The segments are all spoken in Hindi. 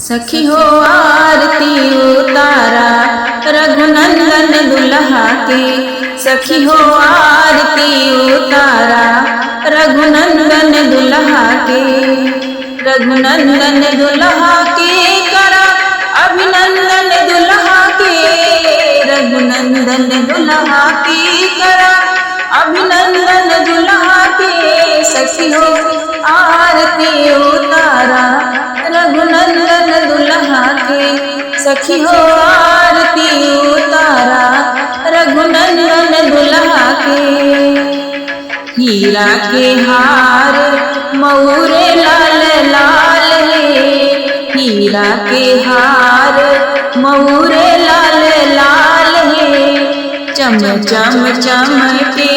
सखी हो आरती उतारा रघुनंदन दुल्हा के। सखी हो आरती उतारा रघुनंदन दुल्हा के। रघुनंदन दुल्हा के करा अभिनंदन दुल्हा के। रघुनंदन दुल्हा के करा अभिनंदन दुल्हा के। सखी हो आरती उतारा रघुनंदन दुल्हा के। सखी हो आरती उतारा रघुनंदन दुल्हा के। हीरा के हार मऊरे लाल लाल है। हीरा के हार मऊरे लाल लाल है। चम चम चमके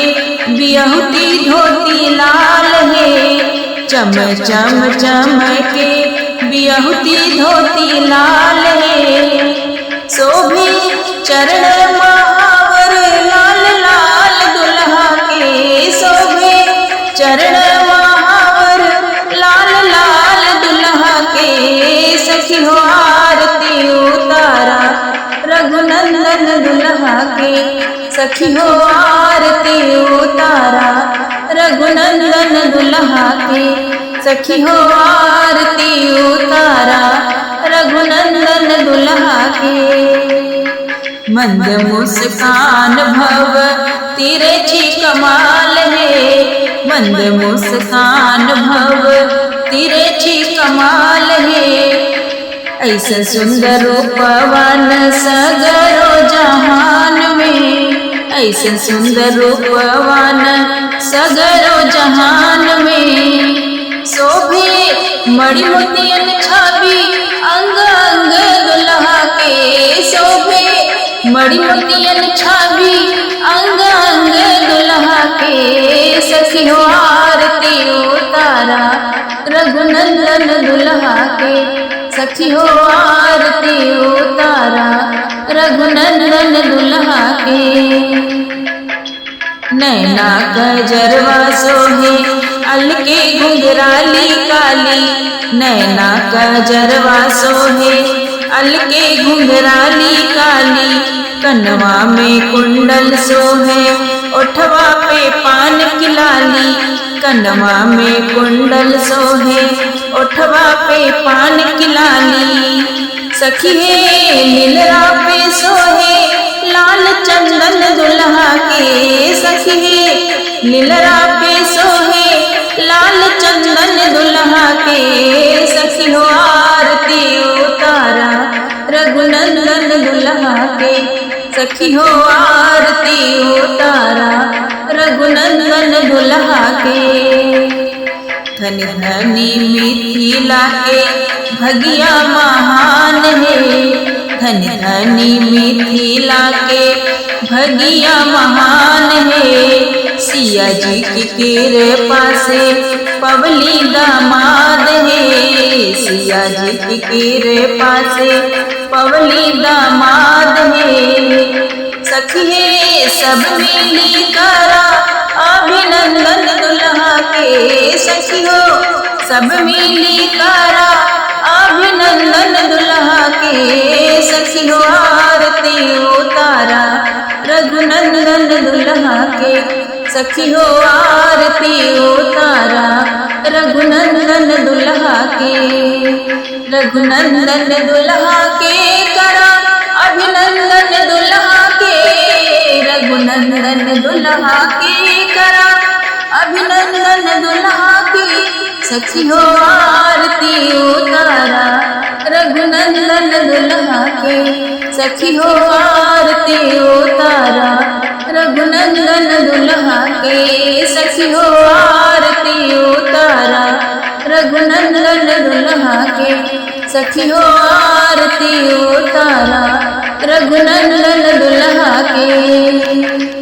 बियहुती धोती लाल है। चम चम चमके बियहुती धोती लाल है। शोभे चरण महावर लाल लाल दुल्हा के। शोभे चरण महावर लाल लाल दुल्हा के। सखी हो आरती उतारा रघुनंदन दुल्हा के। सखी हो आरती उतारा रघुनंदन दुल्हा के। सखी हो आरती उतारा रघुनंदन दुल्हा के। मंद मुस्कान भव तिरछी कमाल है। मंद मुस्कान भव तिरछी कमाल है। ऐसा सुंदर रूपवान सगरो जहान में। ऐसा सुंदर रूपवान सगरो जहान में। शोभे मणि मोतियन छवि अंग अंग दुल्हा के। शोभे मणि मोतियन छवि अंग अंग दुल्हा के। सखी हो आरती उतारा रघुनंदन दुल्हा के। सखी हो आरती उतारा रघुनंदन दुल्हा के। नैना कजरवा सोहे अलके घुंघराली काली। नैना कजरवा सोहे अलके घुंघराली काली। कनवा में कुंडल सोहे ओठवा पे पान की लाली। कनवा में कुंडल सोहे ओठवा पे पान की लाली। सखी है लीलरा पे सोहे लाल चंदन दुल्हा के। सखी है लीलरा पे सोहे लाल चंदन दुल्हा के। सखी हो आरती उतारा रघुनंदन दुल्हा के। सखी हो आरती उतारा रघुनंदन दुल्हा के। धन धनी मिथिला के भगिया महान है। धन धनी मिथिला के भगिया महान है। सिया जी की कृपा से पवली दामाद है। सिया जी की कृपा से पवली दामाद है। सखी है सब मिली करा अभिनंदन दुल्हा के। सखी हो सब मिली करा अभिनंदन दुल्हा के। सखी हो आरती उतारा रघुनंदन दुल्हा के। सखी हो आरती उतारा रघुनंदन दुल्हा के। रघुनंदन दुल्हा के करा अभिनंदन दुल्हा के। रघुनंदन दुल्हा के करा अभिनंदन दुल्हा के। सखी हो आरती उतारा रघुनंदन दुल्हा के। सखी हो आरती उतारा रघुनंदन दुल्हा के। सखी हो आरती उतारा रघुनंदन दुल्हा के। सखी हो आरती उतारा रघुनंदन दुल्हा के।